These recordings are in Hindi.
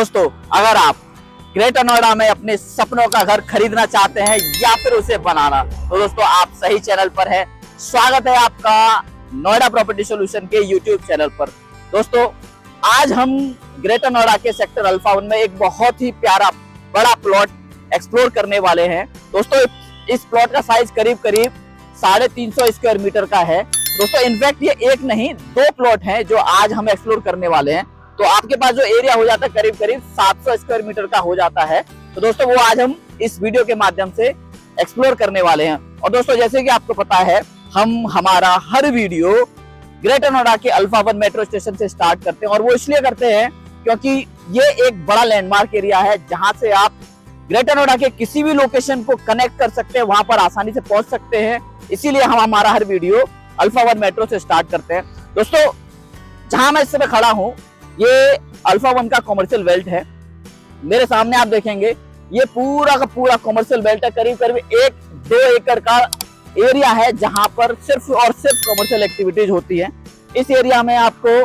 दोस्तों, अगर आप ग्रेटर नोएडा में अपने सपनों का घर खरीदना चाहते हैं या फिर उसे बनाना, तो दोस्तों आप सही चैनल पर हैं। स्वागत है आपका नोएडा प्रॉपर्टी सॉल्यूशन के यूट्यूब चैनल पर। दोस्तों, आज हम ग्रेटर नोएडा के सेक्टर अल्फा 1 में एक बहुत ही प्यारा बड़ा प्लॉट एक्सप्लोर करने वाले हैं। दोस्तों, इस प्लॉट का साइज करीब 350 स्क्वायर मीटर का है। दोस्तों, इनफैक्ट ये एक नहीं 2 प्लॉट हैं जो आज हम एक्सप्लोर करने वाले हैं। तो आपके पास जो एरिया हो जाता है करीब 700 स्क्वायर मीटर का हो जाता है। तो दोस्तों, वो आज हम इस वीडियो के माध्यम से एक्सप्लोर करने वाले हैं। और दोस्तों, जैसे कि आपको पता है, हम हमारा हर वीडियो ग्रेटर नोएडा के अल्फा 1 मेट्रो स्टेशन से स्टार्ट करते हैं। और वो इसलिए करते हैं क्योंकि ये एक बड़ा लैंडमार्क एरिया है जहां से आप ग्रेटर नोएडा के किसी भी लोकेशन को कनेक्ट कर सकते हैं, वहां पर आसानी से पहुंच सकते हैं। इसीलिए हम हमारा हर वीडियो अल्फा 1 मेट्रो से स्टार्ट करते हैं। दोस्तों, जहां मैं इस समय खड़ा हूं, ये अल्फा 1 का कॉमर्शियल बेल्ट है। मेरे सामने आप देखेंगे ये पूरा का पूरा कॉमर्शियल बेल्ट है। करीब 1-2 एकड़ का एरिया है जहां पर सिर्फ और सिर्फ कॉमर्शियल एक्टिविटीज होती है। इस एरिया में आपको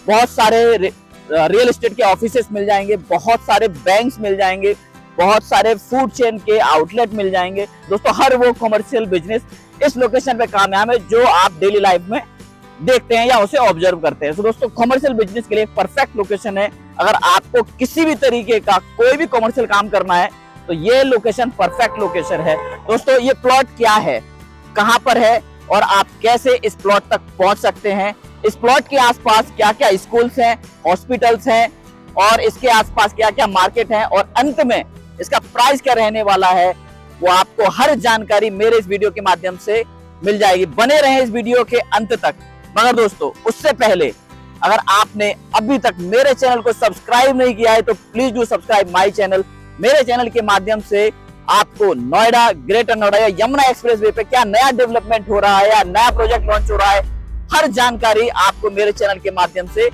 बहुत सारे रियल एस्टेट के ऑफिसेस मिल जाएंगे, बहुत सारे बैंक्स मिल जाएंगे, बहुत सारे फूड चेन के आउटलेट मिल जाएंगे। दोस्तों, हर वो कॉमर्शियल बिजनेस इस लोकेशन पे कामयाब है जो आप डेली लाइफ में देखते हैं या उसे ऑब्जर्व करते हैं। तो दोस्तों, कॉमर्शियल बिजनेस के लिए परफेक्ट लोकेशन है। अगर आपको किसी भी तरीके का कोई भी कॉमर्शियल काम करना है तो ये लोकेशन परफेक्ट लोकेशन है। दोस्तों, ये प्लॉट क्या है, कहां पर है और आप कैसे इस प्लॉट तक पहुंच सकते हैं, इस प्लॉट के आसपास क्या क्या स्कूल्स हैं, हॉस्पिटल्स हैं और इसके आसपास क्या क्या मार्केट है और अंत में इसका प्राइस क्या रहने वाला है, वो आपको हर जानकारी मेरे इस वीडियो के माध्यम से मिल जाएगी। बने रहें इस वीडियो के अंत तक। मगर दोस्तों, उससे पहले अगर आपने अभी तक मेरे चैनल को सब्सक्राइब नहीं किया है तो please do subscribe my channel. मेरे चैनल के माध्यम से आपको नोएडा, ग्रेटर नोएडा या यमुना एक्सप्रेसवे पे क्या नया डेवलपमेंट हो रहा है या नया प्रोजेक्ट लॉन्च हो रहा है, हर जानकारी आपको मेरे चैनल के माध्यम से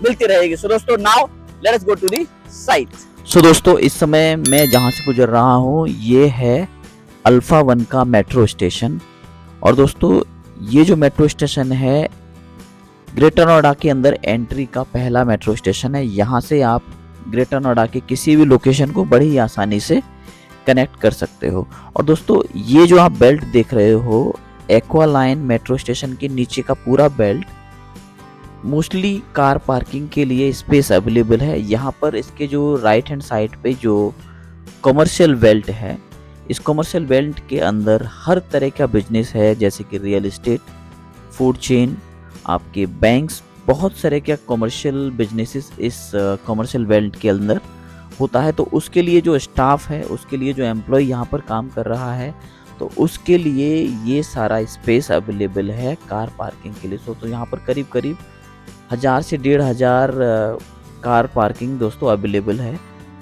मिलती रहेगी। सो दोस्तों, now let us go to the site. So दोस्तों, इस समय मैं जहां से गुजर रहा हूं ये है अल्फा 1 का मेट्रो स्टेशन। और दोस्तों, ये जो मेट्रो स्टेशन है ग्रेटर नोएडा के अंदर एंट्री का पहला मेट्रो स्टेशन है। यहाँ से आप ग्रेटर नोएडा के किसी भी लोकेशन को बड़ी ही आसानी से कनेक्ट कर सकते हो। और दोस्तों, ये जो आप बेल्ट देख रहे हो, एक्वा लाइन मेट्रो स्टेशन के नीचे का पूरा बेल्ट मोस्टली कार पार्किंग के लिए स्पेस अवेलेबल है। यहाँ पर इसके जो राइट हैंड साइड पे जो कमर्शियल बेल्ट है, इस कमर्शियल बेल्ट के अंदर हर तरह का बिजनेस है, जैसे कि रियल एस्टेट, फूड चेन, आपके बैंक्स, बहुत सारे क्या कमर्शियल बिजनेसेस इस कमर्शियल बेल्ट के अंदर होता है। तो उसके लिए जो स्टाफ है, उसके लिए जो एम्प्लॉय यहाँ पर काम कर रहा है, तो उसके लिए ये सारा स्पेस अवेलेबल है कार पार्किंग के लिए। तो यहाँ पर करीब 1000 से 1500 कार पार्किंग दोस्तों अवेलेबल है।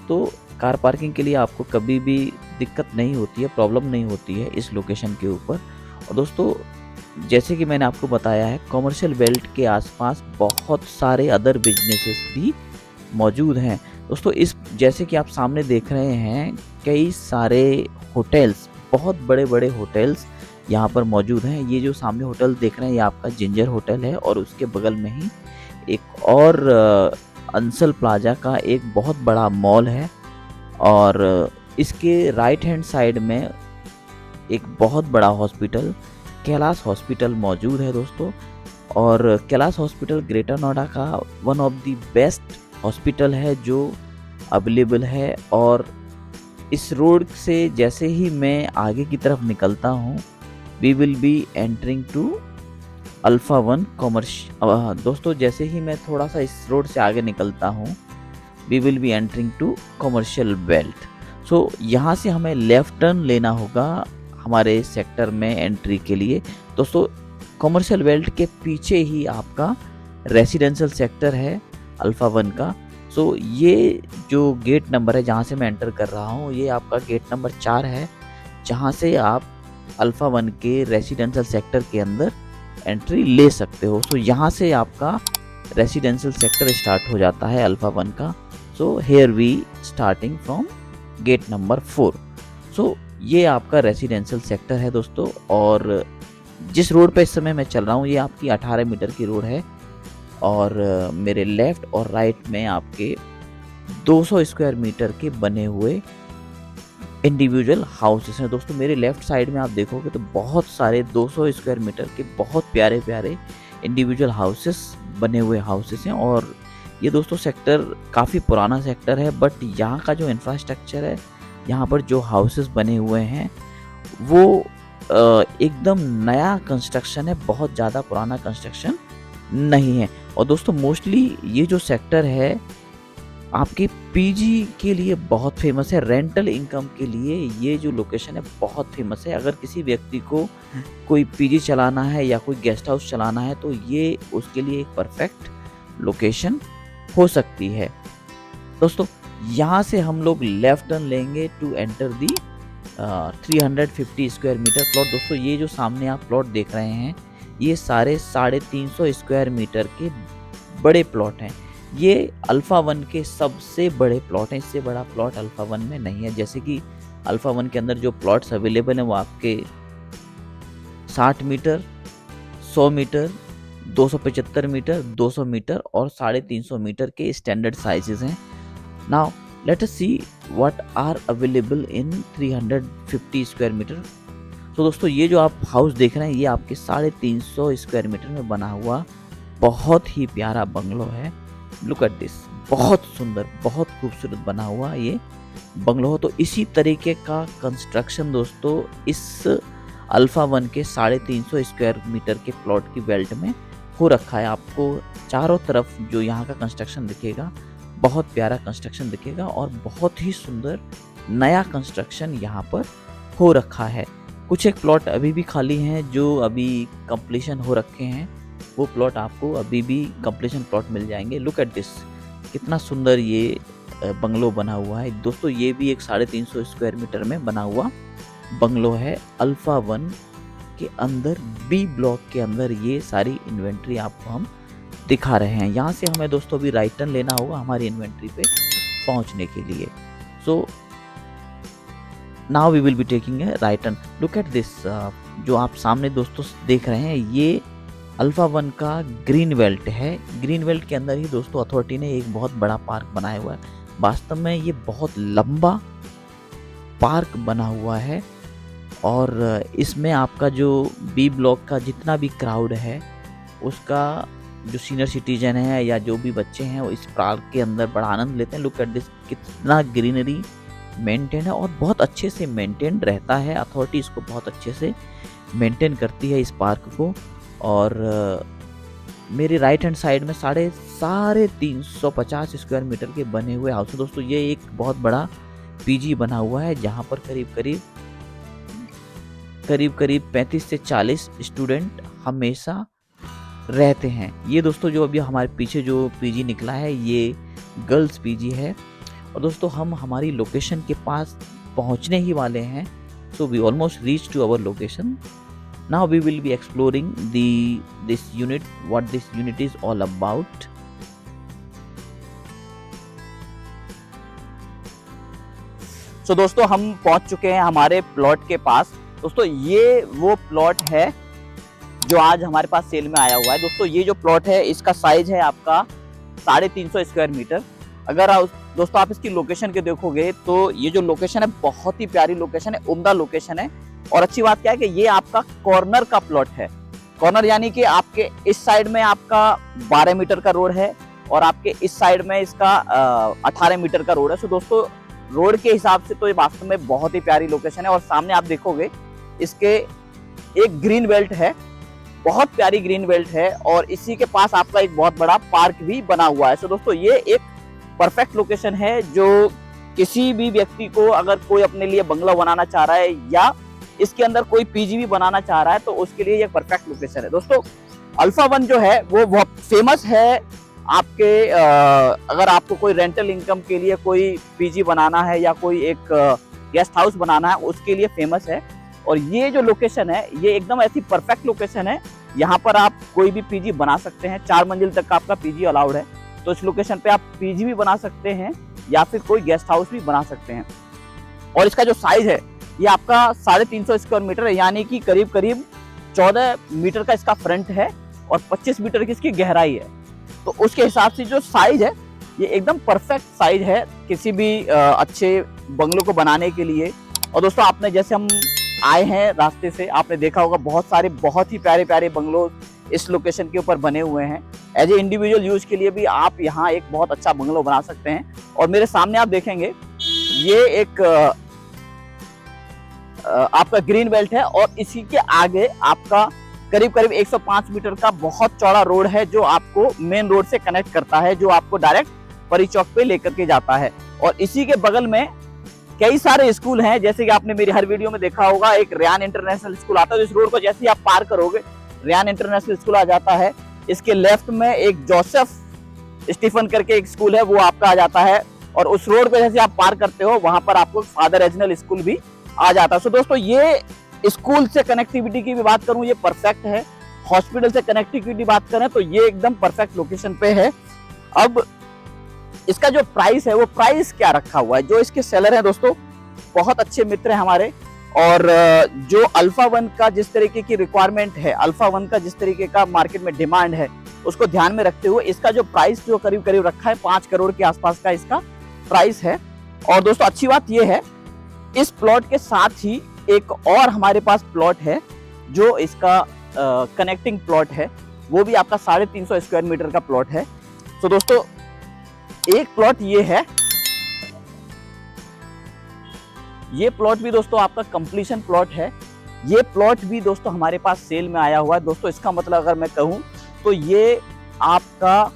तो कार पार्किंग के लिए आपको कभी भी दिक्कत नहीं होती है, प्रॉब्लम नहीं होती है इस लोकेशन के ऊपर। और दोस्तों, जैसे कि मैंने आपको बताया है, कमर्शियल बेल्ट के आसपास बहुत सारे अदर बिजनेसेस भी मौजूद हैं। दोस्तों, इस जैसे कि आप सामने देख रहे हैं, कई सारे होटल्स, बहुत बड़े बड़े होटल्स यहाँ पर मौजूद हैं। ये जो सामने होटल देख रहे हैं, ये आपका जिंजर होटल है और उसके बगल में ही एक और अंसल प्लाजा का एक बहुत बड़ा मॉल है। और इसके राइट हैंड साइड में एक बहुत बड़ा हॉस्पिटल, कैलाश हॉस्पिटल मौजूद है दोस्तों। और कैलाश हॉस्पिटल ग्रेटर नोएडा का one of the best hospital है जो अवेलेबल है। और इस रोड से जैसे ही मैं आगे की तरफ निकलता हूँ, we will be entering to alpha 1 commercial. दोस्तों, जैसे ही मैं थोड़ा सा इस रोड से आगे निकलता हूँ, we will be entering to commercial belt. So यहाँ से हमें लेफ्ट टर्न लेना होगा हमारे सेक्टर में एंट्री के लिए। दोस्तों, कॉमर्शियल बेल्ट के पीछे ही आपका रेसिडेंशियल सेक्टर है अल्फा 1 का। सो ये जो गेट नंबर है जहाँ से मैं एंटर कर रहा हूँ, ये आपका गेट नंबर 4 है, जहाँ से आप अल्फा 1 के रेसिडेंशियल सेक्टर के अंदर एंट्री ले सकते हो। सो यहाँ से आपका रेसिडेंशियल सेक्टर स्टार्ट हो जाता है अल्फा 1 का। So here we starting from gate number 4। So ये आपका रेसिडेंशियल सेक्टर है दोस्तों। और जिस रोड पे इस समय मैं चल रहा हूँ, ये आपकी 18 मीटर की रोड है। और मेरे लेफ्ट और राइट में आपके 200 स्क्वायर मीटर के बने हुए इंडिविजुअल हाउसेस हैं। दोस्तों मेरे लेफ्ट साइड में आप देखोगे तो बहुत सारे 200 स्क्वायर मीटर के बहुत प्यारे प्यारे इंडिविजुअल हाउसेस बने हुए हाउसेस हैं। और ये दोस्तों सेक्टर काफ़ी पुराना सेक्टर है, बट यहाँ का जो इंफ्रास्ट्रक्चर है, यहाँ पर जो हाउसेस बने हुए हैं वो एकदम नया कंस्ट्रक्शन है, बहुत ज़्यादा पुराना कंस्ट्रक्शन नहीं है। और दोस्तों मोस्टली ये जो सेक्टर है आपके पीजी के लिए बहुत फेमस है, रेंटल इनकम के लिए ये जो लोकेशन है बहुत फेमस है। अगर किसी व्यक्ति को कोई पीजी चलाना है या कोई गेस्ट हाउस चलाना है तो ये उसके लिए एक परफेक्ट लोकेशन हो सकती है। दोस्तों यहाँ से हम लोग लेफ्ट टर्न लेंगे to enter the 350 square metre plot. दोस्तों ये जो सामने आप प्लॉट देख रहे हैं ये सारे 350 स्क्वायर मीटर के बड़े प्लॉट हैं। ये अल्फ़ा 1 के सबसे बड़े प्लॉट हैं, इससे बड़ा प्लॉट अल्फ़ा 1 में नहीं है। जैसे कि अल्फ़ा 1 के अंदर जो प्लॉट्स अवेलेबल हैं वो आपके 60 मीटर, 100 मीटर, 275 मीटर, 200 मीटर और 350 मीटर के स्टैंडर्ड साइजेस हैं। Now let us see what are available in 350 square metre. तो दोस्तों ये जो आप हाउस देख रहे हैं ये आपके 350 स्क्वायर मीटर में बना हुआ बहुत ही प्यारा बंगलो है। लुक एट दिस, बहुत सुंदर, बहुत खूबसूरत बना हुआ ये बंगलो हो। तो इसी तरीके का कंस्ट्रक्शन दोस्तों इस अल्फ़ा 1 के 350 स्क्वायर मीटर के प्लॉट की बेल्ट में हो रखा है। आपको चारों तरफ जो यहाँ का कंस्ट्रक्शन दिखेगा बहुत प्यारा कंस्ट्रक्शन दिखेगा और बहुत ही सुंदर नया कंस्ट्रक्शन यहाँ पर हो रखा है। कुछ एक प्लॉट अभी भी खाली हैं जो अभी कंप्लीशन हो रखे हैं, वो प्लॉट आपको अभी भी कंप्लीशन प्लॉट मिल जाएंगे। लुक एट दिस, कितना सुंदर ये बंगलो बना हुआ है। दोस्तों ये भी एक 350 स्क्वायर मीटर में बना हुआ बंगलो है। अल्फ़ा 1 के अंदर बी ब्लॉक के अंदर ये सारी इन्वेंट्री आपको हम दिखा रहे हैं। यहाँ से हमें दोस्तों अभी राइट टर्न लेना होगा हमारी इन्वेंट्री पे पहुँचने के लिए। So now we will be taking a right turn. Look at this, जो आप सामने दोस्तों देख रहे हैं ये अल्फ़ा 1 का ग्रीन बेल्ट है। ग्रीन बेल्ट के अंदर ही दोस्तों अथॉरिटी ने एक बहुत बड़ा पार्क बनाया हुआ है। वास्तव में ये बहुत लंबा पार्क बना हुआ है और इसमें आपका जो बी ब्लॉक का जितना भी क्राउड है उसका जो सीनियर सिटीजन है या जो भी बच्चे हैं वो इस पार्क के अंदर बड़ा आनंद लेते हैं। लुक एट दिस, कितना ग्रीनरी मेंटेन है और बहुत अच्छे से मेंटेन रहता है। अथॉरिटी इसको बहुत अच्छे से मेंटेन करती है इस पार्क को। और मेरे राइट हैंड साइड में 350 स्क्वायर मीटर के बने हुए हाउस। दोस्तों ये एक बहुत बड़ा पीजी बना हुआ है जहाँ पर करीब 35 से 40 स्टूडेंट हमेशा रहते हैं। ये दोस्तों जो अभी हमारे पीछे जो पीजी निकला है ये गर्ल्स पीजी है। और दोस्तों हम हमारी लोकेशन के पास पहुंचने ही वाले हैं। So we almost reach to our location. Now we will be exploring this unit, what this unit is all about. So दोस्तों हम पहुंच चुके हैं हमारे प्लॉट के पास। दोस्तों ये वो प्लॉट है जो आज हमारे पास सेल में आया हुआ है। दोस्तों ये जो प्लॉट है इसका साइज है आपका 350 स्क्वायर मीटर। अगर दोस्तों आप इसकी लोकेशन के देखोगे तो ये जो लोकेशन है बहुत ही प्यारी लोकेशन है, उम्दा लोकेशन है। और अच्छी बात क्या है कि ये आपका कॉर्नर का प्लॉट है। कॉर्नर यानी कि आपके इस साइड में आपका 12 मीटर का रोड है और आपके इस साइड में इसका 18 मीटर का रोड है। सो दोस्तों रोड के हिसाब से तो ये वास्तव में बहुत ही प्यारी लोकेशन है। और सामने आप देखोगे इसके एक ग्रीन बेल्ट है, बहुत प्यारी ग्रीन बेल्ट है और इसी के पास आपका एक बहुत बड़ा पार्क भी बना हुआ है। सो दोस्तों ये एक परफेक्ट लोकेशन है जो किसी भी व्यक्ति को अगर कोई अपने लिए बंगला बनाना चाह रहा है या इसके अंदर कोई पीजी भी बनाना चाह रहा है तो उसके लिए ये परफेक्ट लोकेशन है। दोस्तों अल्फ़ा 1 जो है वो बहुत फेमस है आपके अगर आपको कोई रेंटल इनकम के लिए कोई पीजी बनाना है या कोई एक गेस्ट हाउस बनाना है उसके लिए फेमस है। और ये जो लोकेशन है ये एकदम ऐसी परफेक्ट लोकेशन है, यहाँ पर आप कोई भी पीजी बना सकते हैं। 4 मंजिल तक का आपका पीजी अलाउड है। तो इस लोकेशन पे आप पीजी भी बना सकते हैं या फिर कोई गेस्ट हाउस भी बना सकते हैं। और इसका जो साइज है ये आपका 350 स्क्वायर मीटर है, यानी कि करीब 14 मीटर का इसका फ्रंट है और 25 मीटर की इसकी गहराई है। तो उसके हिसाब से जो साइज है ये एकदम परफेक्ट साइज है किसी भी अच्छे बंगलों को बनाने के लिए। और दोस्तों आपने जैसे हम आए हैं रास्ते से, आपने देखा होगा बहुत सारे बहुत ही प्यारे प्यारे बंगलो इस लोकेशन के ऊपर बने हुए हैं। एज ए इंडिविजुअल यूज के लिए भी आप यहाँ एक बहुत अच्छा बंगलो बना सकते हैं। और मेरे सामने आप देखेंगे ये एक आपका ग्रीन बेल्ट है और इसी के आगे आपका करीब करीब 105 मीटर का बहुत चौड़ा रोड है जो आपको मेन रोड से कनेक्ट करता है, जो आपको डायरेक्ट परी चौक पे लेकर के जाता है। और इसी के बगल में कई सारे स्कूल हैं, जैसे कि आपने मेरी हर वीडियो में देखा होगा एक रेयान इंटरनेशनल स्कूल आता है। इस रोड को जैसे ही आप पार करोगे रेयान इंटरनेशनल स्कूल आ जाता है। इसके लेफ्ट में एक जोसेफ स्टीफन करके एक स्कूल है, वो आपका आ जाता है। और उस रोड पे जैसे आप पार करते हो वहां पर आपको फादर एजनल स्कूल भी आ जाता है। सो दोस्तों ये स्कूल से कनेक्टिविटी की भी बात करूं ये परफेक्ट है, हॉस्पिटल से कनेक्टिविटी बात करें तो ये एकदम परफेक्ट लोकेशन पे है। अब इसका जो प्राइस है वो प्राइस क्या रखा हुआ है, जो इसके सेलर हैं दोस्तों बहुत अच्छे मित्र हैं हमारे। और जो अल्फा 1 का जिस तरीके की रिक्वायरमेंट है, अल्फा 1 का जिस तरीके का मार्केट में डिमांड है, उसको ध्यान में रखते हुए इसका जो प्राइस जो करीब करीब रखा है 5 करोड़ के आसपास का इसका प्राइस है। और दोस्तों अच्छी बात यह है इस प्लॉट के साथ ही एक और हमारे पास प्लॉट है जो इसका कनेक्टिंग प्लॉट है, वो भी आपका 350 स्क्वायर मीटर का प्लॉट है। तो दोस्तों एक प्लॉट ये है, ये प्लॉट भी दोस्तों आपका कंप्लीशन प्लॉट है। ये प्लॉट भी दोस्तों हमारे पास सेल में आया हुआ है। दोस्तों इसका मतलब अगर मैं कहूं तो ये आपका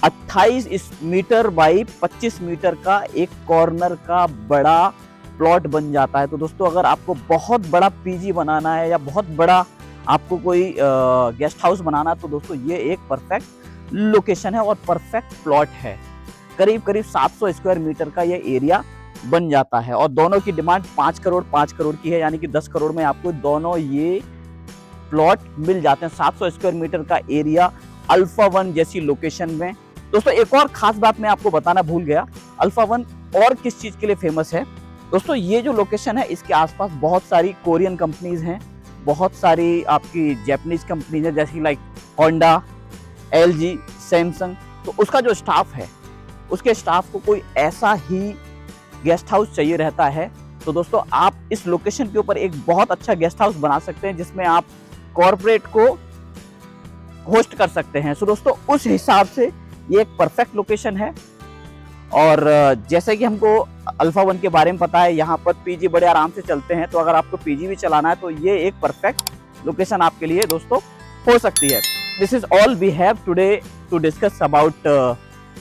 28 मीटर बाई 25 मीटर का एक कॉर्नर का बड़ा प्लॉट बन जाता है। तो दोस्तों अगर आपको बहुत बड़ा पीजी बनाना है या बहुत बड़ा आपको कोई गेस्ट हाउस बनाना है तो दोस्तों ये एक परफेक्ट लोकेशन है और परफेक्ट प्लॉट है। करीब करीब 700 स्क्वायर मीटर का ये एरिया बन जाता है और दोनों की डिमांड 5 करोड़ की है, यानी कि 10 करोड़ में आपको दोनों ये प्लॉट मिल जाते हैं। 700 स्क्वायर मीटर का एरिया अल्फा 1 जैसी लोकेशन में। दोस्तों एक और खास बात मैं आपको बताना भूल गया, अल्फा 1 और किस चीज के लिए फेमस है। दोस्तों ये जो लोकेशन है इसके आसपास बहुत सारी कोरियन कंपनीज हैं, बहुत सारी आपकी जापानीज कंपनीज है जैसी लाइक होंडा, LG, सैमसंग। तो उसका जो स्टाफ है उसके स्टाफ को कोई ऐसा ही गेस्ट हाउस चाहिए रहता है। तो दोस्तों आप इस लोकेशन के ऊपर एक बहुत अच्छा गेस्ट हाउस बना सकते हैं जिसमें आप कॉर्पोरेट को होस्ट कर सकते हैं। सो दोस्तों उस हिसाब से ये एक परफेक्ट लोकेशन है। और जैसे कि हमको अल्फा 1 के बारे में पता है, यहाँ पर पीजी बड़े आराम से चलते हैं, तो अगर आपको पीजी भी चलाना है तो ये एक परफेक्ट लोकेशन आपके लिए दोस्तों हो सकती है। This is all we have today to discuss about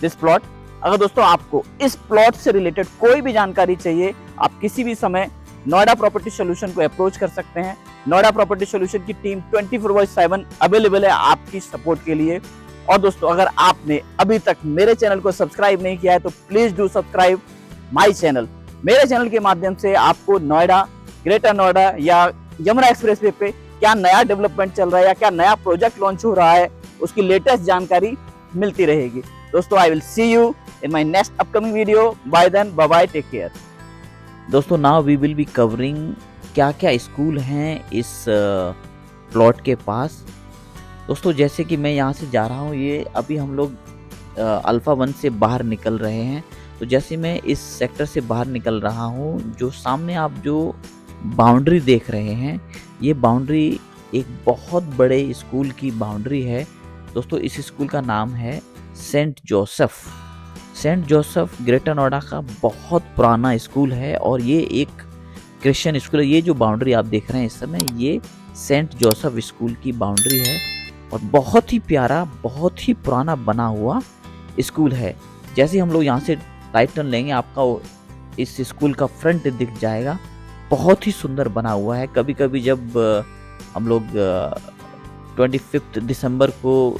this plot. अगर दोस्तों आपको इस प्लॉट से रिलेटेड कोई भी जानकारी चाहिए, आप किसी भी समय नोएडा प्रॉपर्टी सॉल्यूशन को अप्रोच कर सकते हैं। नोएडा प्रॉपर्टी सॉल्यूशन की टीम 24/7 अवेलेबल है आपकी सपोर्ट के लिए। और दोस्तों अगर आपने अभी तक मेरे चैनल को सब्सक्राइब नहीं किया है तो please do subscribe my channel. मेरे चैनल के माध्यम से आपको नोएडा, ग्रेटर नोएडा या यमुना एक्सप्रेसवे पे क्या नया डेवलपमेंट चल रहा है या क्या नया प्रोजेक्ट लॉन्च हो रहा है उसकी लेटेस्ट जानकारी मिलती रहेगी। दोस्तों I will see you in my next upcoming video. Bye then, bye bye, take care. दोस्तों now we will be covering क्या क्या स्कूल हैं इस प्लॉट के पास। दोस्तों जैसे कि मैं यहाँ से जा रहा हूँ, ये अभी हम लोग अल्फा 1 से बाहर निकल रहे हैं। तो जैसे मैं इस सेक्टर से बाहर निकल रहा हूँ, जो सामने आप जो बाउंड्री देख रहे हैं ये बाउंड्री एक बहुत बड़े स्कूल की बाउंड्री है। दोस्तों इस स्कूल का नाम है सेंट जोसेफ ग्रेटर नोएडा का बहुत पुराना स्कूल है और ये एक क्रिश्चियन स्कूल है। ये जो बाउंड्री आप देख रहे हैं इस समय ये सेंट जोसेफ स्कूल की बाउंड्री है और बहुत ही प्यारा, बहुत ही पुराना बना हुआ स्कूल है। जैसे हम लोग यहाँ से राइट टर्न लेंगे आपका इस स्कूल का फ्रंट दिख जाएगा, बहुत ही सुंदर बना हुआ है। कभी कभी जब हम लोग 25 दिसंबर को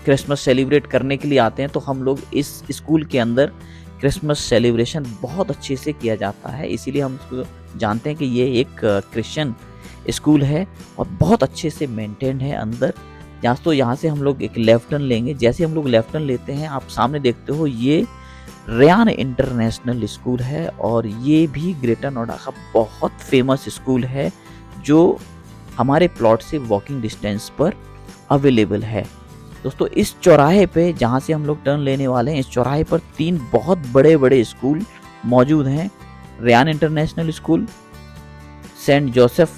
क्रिसमस सेलिब्रेट करने के लिए आते हैं तो हम लोग इस स्कूल के अंदर क्रिसमस सेलिब्रेशन बहुत अच्छे से किया जाता है, इसीलिए हम इसको जानते हैं कि ये एक क्रिश्चियन स्कूल है और बहुत अच्छे से मेंटेन है अंदर। तो यहाँ से हम लोग एक लेफ्ट टर्न लेंगे। जैसे हम लोग लेफ्ट टर्न लेते हैं आप सामने देखते हो ये रेयान इंटरनेशनल स्कूल है और ये भी ग्रेटर नोएडा का बहुत फेमस स्कूल है जो हमारे प्लॉट से वॉकिंग डिस्टेंस पर अवेलेबल है। दोस्तों इस चौराहे पे जहाँ से हम लोग टर्न लेने वाले हैं, इस चौराहे पर 3 बहुत बड़े बड़े स्कूल मौजूद हैं। Ryan international school, saint Joseph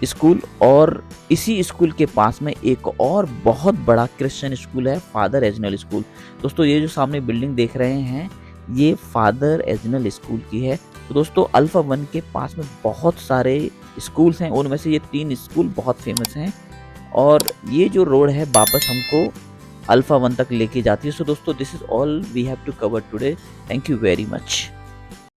school और इसी स्कूल के पास में एक और बहुत बड़ा क्रिश्चियन स्कूल है, फादर एजनल स्कूल। दोस्तों ये जो सामने बिल्डिंग देख रहे हैं ये फादर एजनल स्कूल की है। तो दोस्तों अल्फा 1 के पास में बहुत सारे स्कूल्स हैं, उनमें से ये 3 स्कूल बहुत फेमस हैं और ये जो रोड है वापस हमको अल्फा 1 तक लेके जाती है। सो दोस्तों this is all we have to cover today. Thank you very much.